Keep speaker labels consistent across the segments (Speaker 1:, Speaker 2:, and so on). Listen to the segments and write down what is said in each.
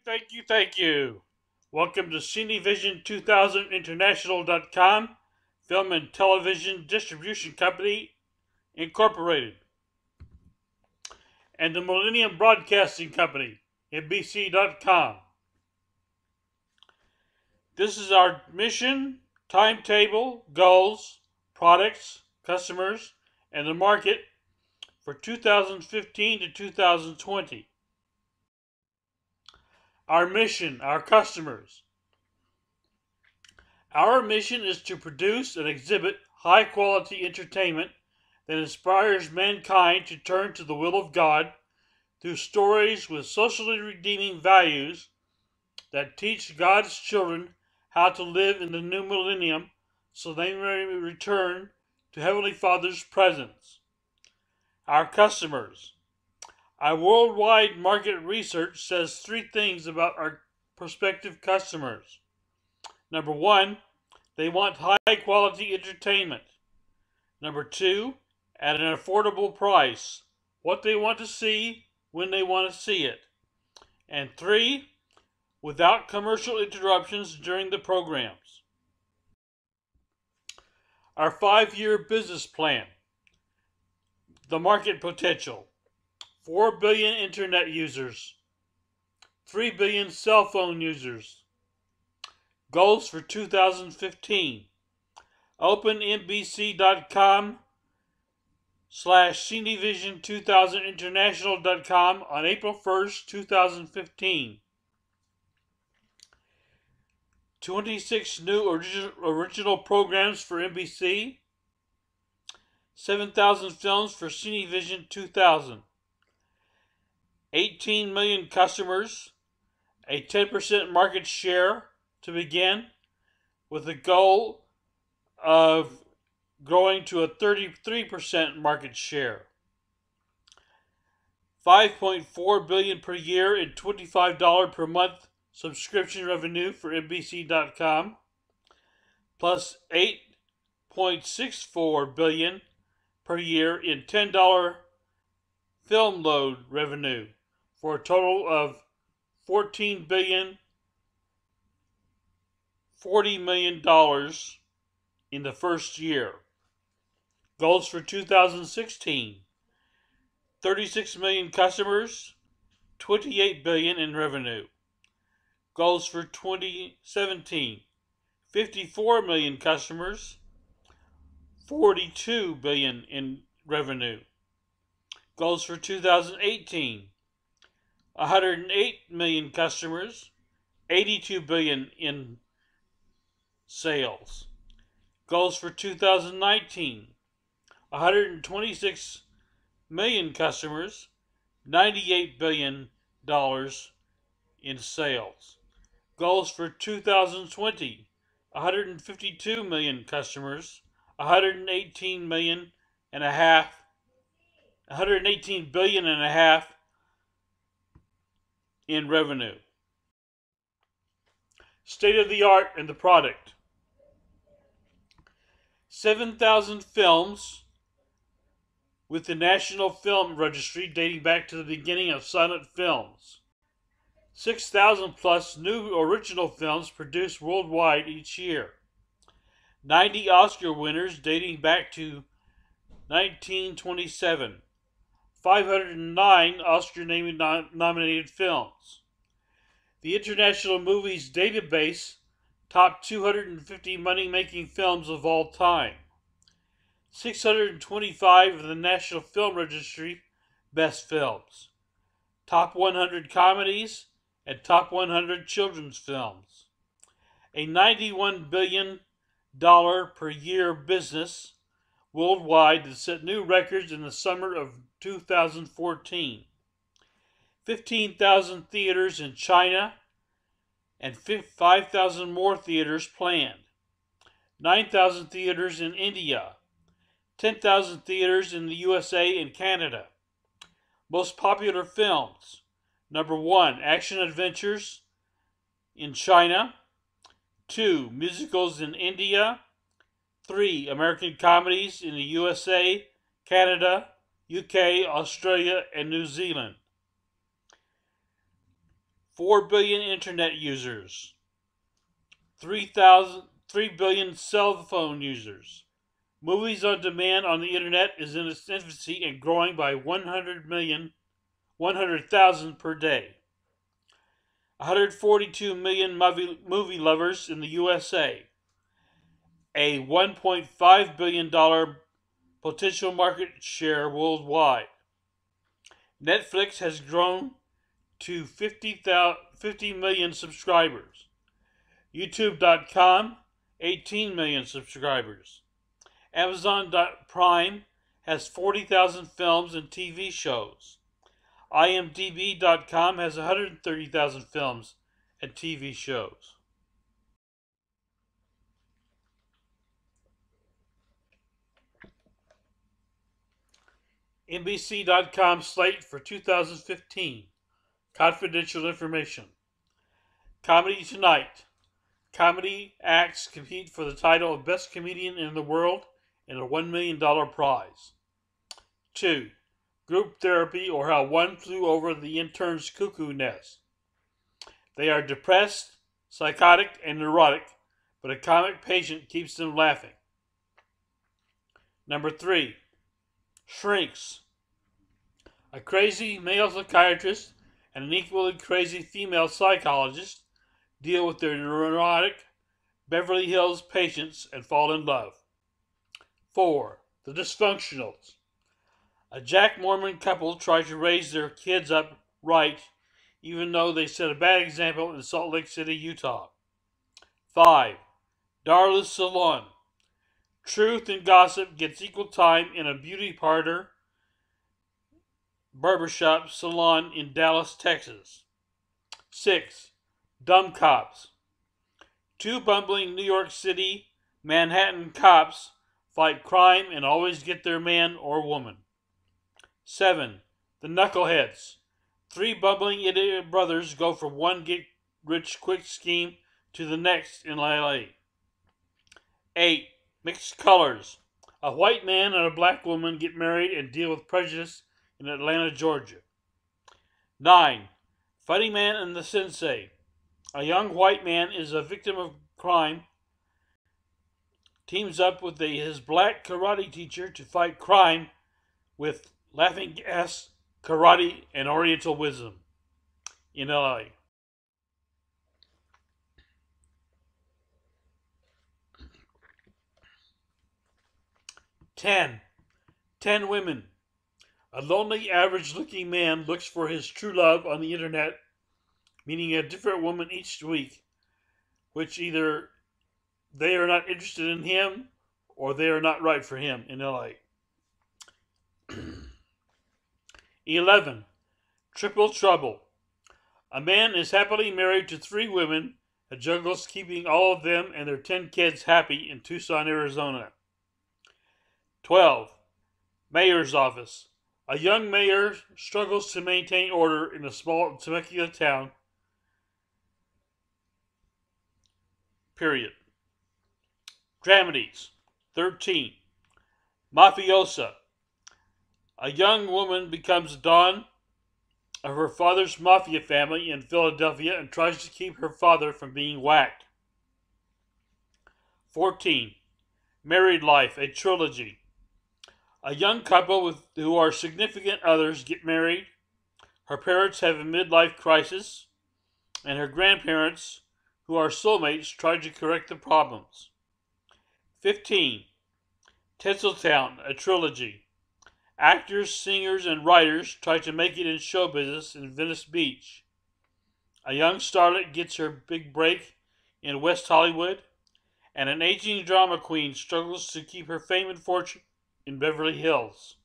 Speaker 1: Thank you. Welcome to CineVision2000International.com, Film and Television Distribution Company, Incorporated, and the Millennium Broadcasting Company, MBC.com. This is our mission, timetable, goals, products, customers, and the market for 2015 to 2020. Our mission, our customers. Our mission is to produce and exhibit high-quality entertainment that inspires mankind to turn to the will of God through stories with socially redeeming values that teach God's children how to live in the new millennium so they may return to Heavenly Father's presence. Our customers. Our worldwide market research says three things about our prospective customers. Number one, they want high-quality entertainment. Number two, at an affordable price, what they want to see, when they want to see it. And three, without commercial interruptions during the programs. Our 5-year business plan. The market potential. 4 billion internet users. 3 billion cell phone users. Goals for 2015. Open MBC.com/CineVision2000International.com on April 1st, 2015. 26 new original programs for NBC. 7,000 films for CineVision 2000. 18 million customers. A 10% market share to begin, with a goal of growing to a 33% market share. $5.4 billion per year in $25 per month subscription revenue for NBC.com, plus $8.64 billion per year in $10 film load revenue, for a total of $14 billion, $40 million in the first year. Goals for 2016: 36 million customers, $28 billion in revenue. Goals for 2017: 54 million customers, $42 billion in revenue. Goals for 2018: 108 million customers, $82 billion in sales. Goals for 2019: 126 million customers, $98 billion in sales. Goals for 2020: 152 million customers, $118 billion and a half in revenue. State of the art and the product. 7,000 films with the National Film Registry dating back to the beginning of silent films. 6,000 plus new original films produced worldwide each year. 90 Oscar winners dating back to 1927. 509 Oscar-nominated films. The International Movies Database top 250 money-making films of all time. 625 of the National Film Registry best films. Top 100 comedies and top 100 children's films. A $91 billion per year business worldwide that set new records in the summer of 2014. 15,000 theaters in China and 5,000 more theaters planned. 9,000 theaters in India. 10,000 theaters in the USA and Canada. Most popular films. Number 1, action adventures in China. 2, musicals in India. 3, American comedies in the USA, Canada, UK, Australia, and New Zealand. 4 billion internet users, 3 billion cell phone users. Movies on demand on the internet is in its infancy and growing by 100,000 per day. 142 million movie lovers in the USA. A $1.5 billion potential market share worldwide. Netflix has grown to 50 million subscribers. YouTube.com, 18 million subscribers. Amazon Prime has 40,000 films and TV shows. IMDb.com has 130,000 films and TV shows. MBC.com slate for 2015. Confidential information. Comedy Tonight. Comedy acts compete for the title of Best Comedian in the World and a $1 million prize. 2. Group Therapy, or How One Flew Over the Intern's Cuckoo Nest. They are depressed, psychotic, and neurotic, but a comic patient keeps them laughing. Number 3. Shrinks. A crazy male psychiatrist and an equally crazy female psychologist deal with their neurotic Beverly Hills patients and fall in love. 4. The Dysfunctionals. A Jack Mormon couple try to raise their kids up right, even though they set a bad example in Salt Lake City, Utah. 5. Darla's Salon. Truth and gossip gets equal time in a beauty parlor, barbershop salon in Dallas, Texas. 6. Dumb Cops. 2 bumbling New York City, Manhattan cops fight crime and always get their man or woman. 7. The Knuckleheads. 3 bumbling idiot brothers go from one get-rich-quick scheme to the next in LA. 8. Mixed Colors. A white man and a black woman get married and deal with prejudice in Atlanta, Georgia. 9. Funny Man and the Sensei. A young white man is a victim of crime, teams up with his black karate teacher to fight crime with laughing gas, karate, and oriental wisdom in LA. Ten Women. A lonely, average-looking man looks for his true love on the internet, meeting a different woman each week, which either they are not interested in him or they are not right for him in LA. 11. Triple Trouble. A man is happily married to 3 women and juggles keeping all of them and their 10 kids happy in Tucson, Arizona. 12. Mayor's Office. A young mayor struggles to maintain order in a small Temecula town. Period. Dramedies. 13. Mafiosa. A young woman becomes Dawn of her father's mafia family in Philadelphia and tries to keep her father from being whacked. 14. Married Life, a trilogy. A young couple who are significant others get married. Her parents have a midlife crisis, and her grandparents, who are soulmates, try to correct the problems. 15. Tinseltown, a trilogy. Actors, singers, and writers try to make it in show business in Venice Beach. A young starlet gets her big break in West Hollywood, and an aging drama queen struggles to keep her fame and fortune in Beverly Hills.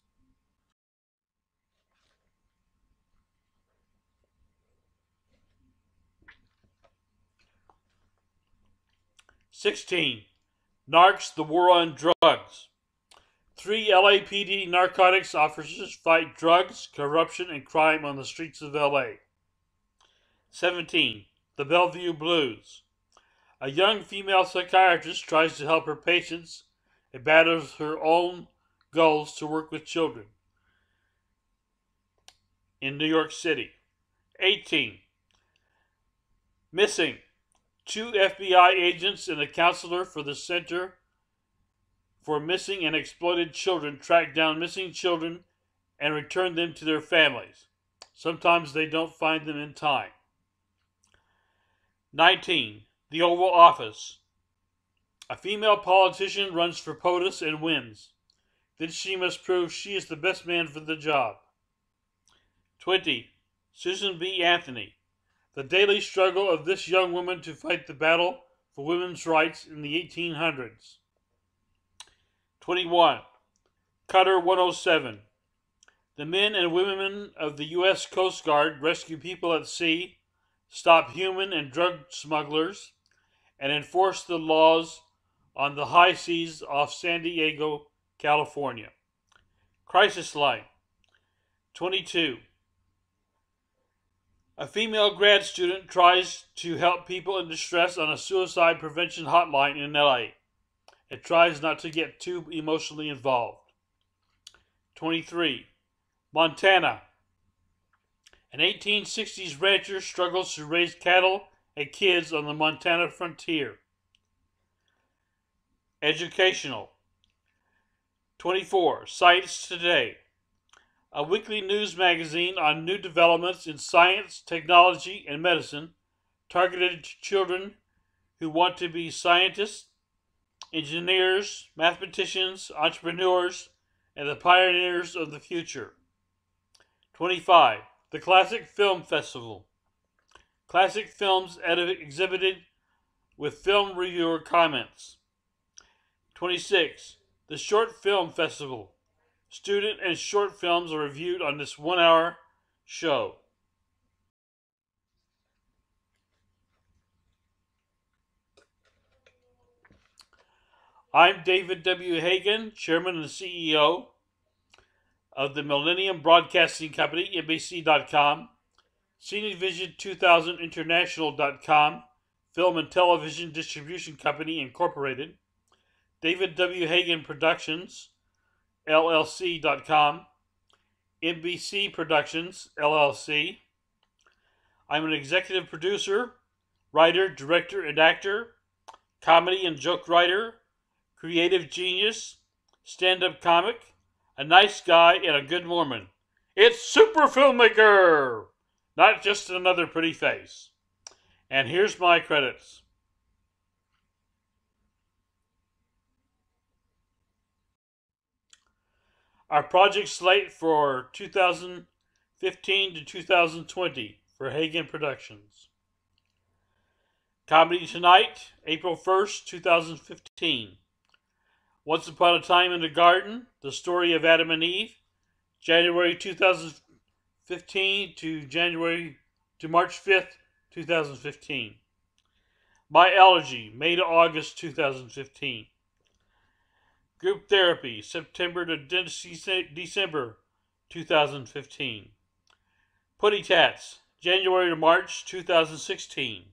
Speaker 1: "16. Narcs, the War on Drugs. 3 LAPD narcotics officers fight drugs, corruption, and crime on the streets of LA. 17. The Bellevue Blues. A young female psychiatrist tries to help her patients and battles her own goals to work with children in New York City. 18. Missing. 2 FBI agents and a counselor for the Center for Missing and Exploited Children track down missing children and return them to their families. Sometimes they don't find them in time. 19. The Oval Office. A female politician runs for POTUS and wins. Then she must prove she is the best man for the job. 20. Susan B. Anthony. The daily struggle of this young woman to fight the battle for women's rights in the 1800s. 21. Cutter 107. The men and women of the U.S. Coast Guard rescue people at sea, stop human and drug smugglers, and enforce the laws on the high seas off San Diego, California. Crisis Line. 22. A female grad student tries to help people in distress on a suicide prevention hotline in LA. It tries not to get too emotionally involved. 23. Montana. An 1860s rancher struggles to raise cattle and kids on the Montana frontier. Educational. 24. Science Today. A weekly news magazine on new developments in science, technology, and medicine, targeted to children who want to be scientists, engineers, mathematicians, entrepreneurs, and the pioneers of the future. 25. The Classic Film Festival. Classic films exhibited with film reviewer comments. 26. The Short Film Festival. Student and short films are reviewed on this 1-hour show. I'm David W. Hagan, Chairman and CEO of the Millennium Broadcasting Company, MBC.com, Cinevision 2000 International.com, Film and Television Distribution Company, Incorporated, David W. Hagan Productions, LLC.com, MBC Productions, LLC. I'm an executive producer, writer, director, and actor, comedy and joke writer, creative genius, stand-up comic, a nice guy, and a good Mormon. It's Super Filmmaker! Not just another pretty face. And here's my credits. Our project slate for 2015 to 2020 for Hagan Productions. Comedy Tonight, April 1st, 2015. Once Upon a Time in the Garden, The Story of Adam and Eve, January 2015 to March 5th, 2015. My Allergy, May to August 2015. Group Therapy, September to December 2015. Putty Tats, January to March 2016.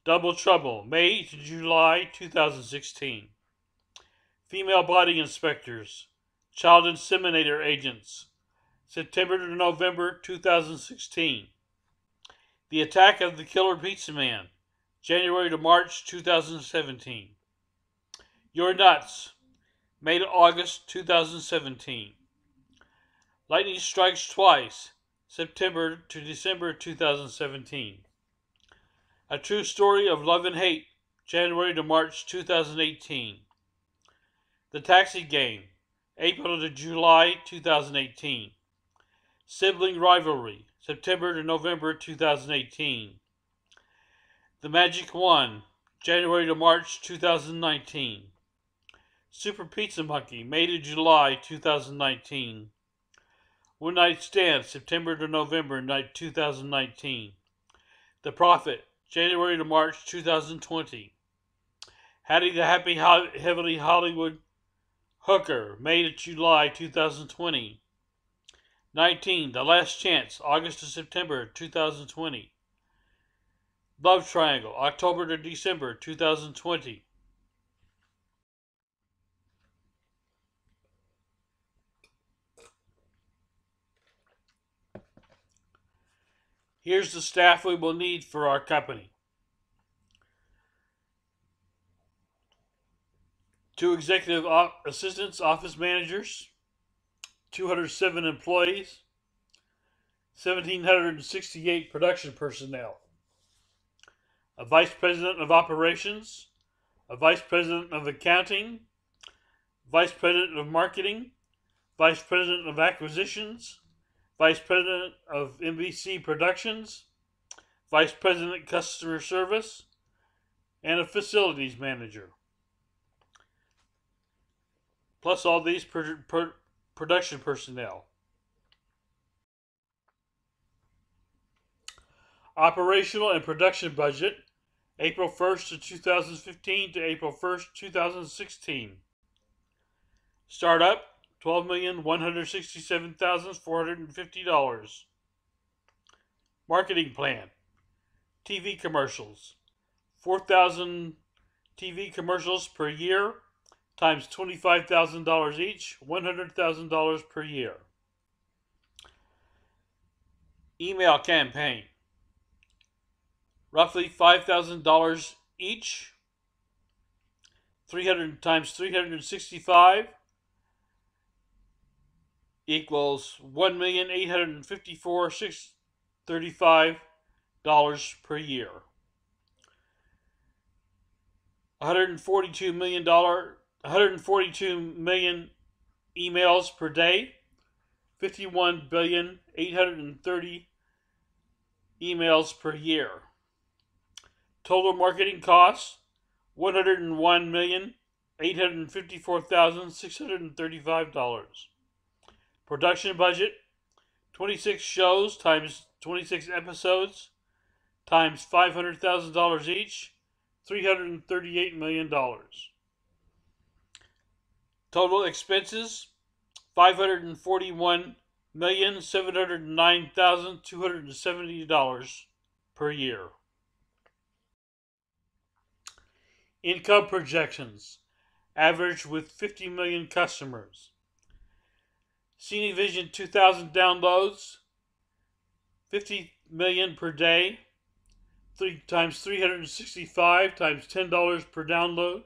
Speaker 1: Double Trouble, May to July 2016. Female Body Inspectors, Child Inseminator Agents, September to November 2016. The Attack of the Killer Pizza Man, January to March 2017. You're Nuts, May to August 2017. Lightning Strikes Twice, September to December 2017. A True Story of Love and Hate, January to March 2018. The Taxi Game, April to July 2018. Sibling Rivalry, September to November 2018. The Magic One, January to March 2019. Super Pizza Monkey, May to July 2019. One Night Stand, September to November 2019. The Prophet, January to March 2020. Hattie the Happy Heavily Hollywood Hooker, May to July 2020. 19. The Last Chance, August to September 2020. Love Triangle, October to December 2020. Here's the staff we will need for our company. 2 executive assistants, office managers, 207 employees, 1,768 production personnel, a vice president of operations, a vice president of accounting, vice president of marketing, vice president of acquisitions, vice president of MBC Productions, vice president customer service, and a facilities manager. Plus all these production personnel. Operational and production budget, April 1st of 2015 to April 1st, 2016. Startup, $12,167,450. Marketing plan, TV commercials, 4,000 TV commercials per year times $25,000 each, $100,000 per year. Email campaign, roughly $5,000 each, 300 times 365 equals $1,854,635 per year. $142 million emails per day, 51,830 emails per year. Total marketing costs, $101,854,635. Production budget, 26 shows times 26 episodes times $500,000 each, $338 million. Total expenses, $541,709,270 per year. Income projections, average with 50 million customers. CineVision 2000 downloads, 50 million per day, 3 times 365 times $10 per download,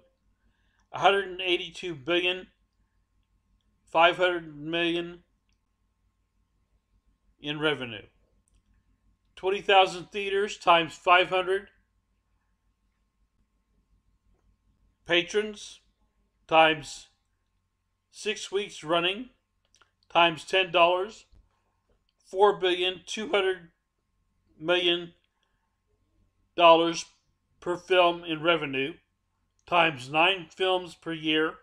Speaker 1: 182 billion, 500 million in revenue. 20,000 theaters times 500 patrons times 6 weeks running times $10, $4,200,000,000 per film in revenue times 9 films per year,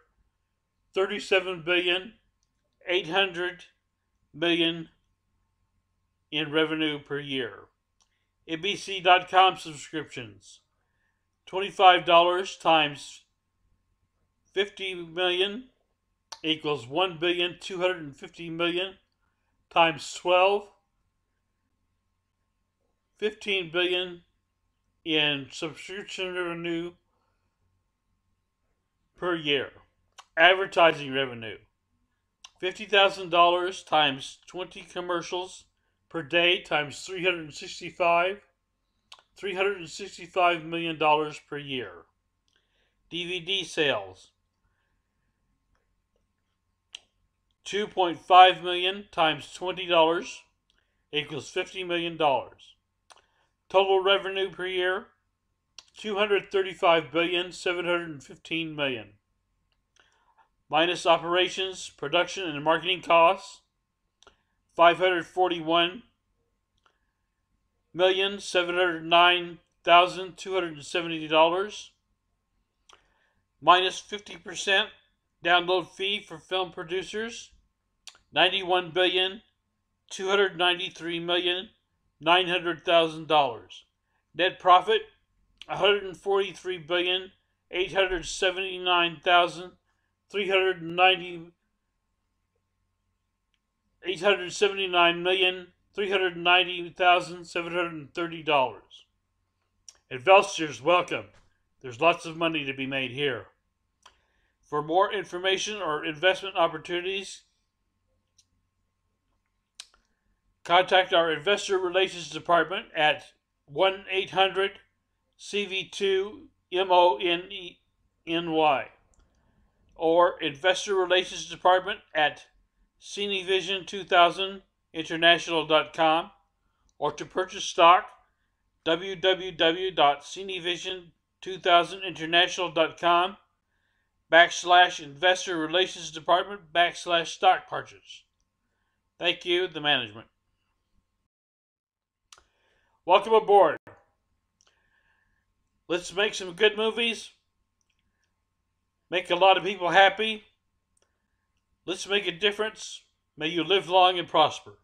Speaker 1: $37,800,000,000 in revenue per year. MBC.com subscriptions, $25 times 50 million equals $1,250,000,000 times 12, 15 billion in subscription revenue per year. Advertising revenue, $50,000 times 20 commercials per day times 365, $365 million per year. DVD sales, 2.5 million times $20 equals $50 million. Total revenue per year, $235,715,000,000. Minus operations, production, and marketing costs, $541,709,270. Minus 50% download fee for film producers, $91,293,900,000. Net profit, $879,390,730. Investors, welcome. There's lots of money to be made here. For more information or investment opportunities, Contact our Investor Relations Department at 1-800-CV2-MONEY or Investor Relations Department at cinevision2000international.com, or to purchase stock, www.cinevision2000international.com /Investor Relations Department /stock purchase. Thank you, the management. Welcome aboard. Let's make some good movies. Make a lot of people happy. Let's make a difference. May you live long and prosper.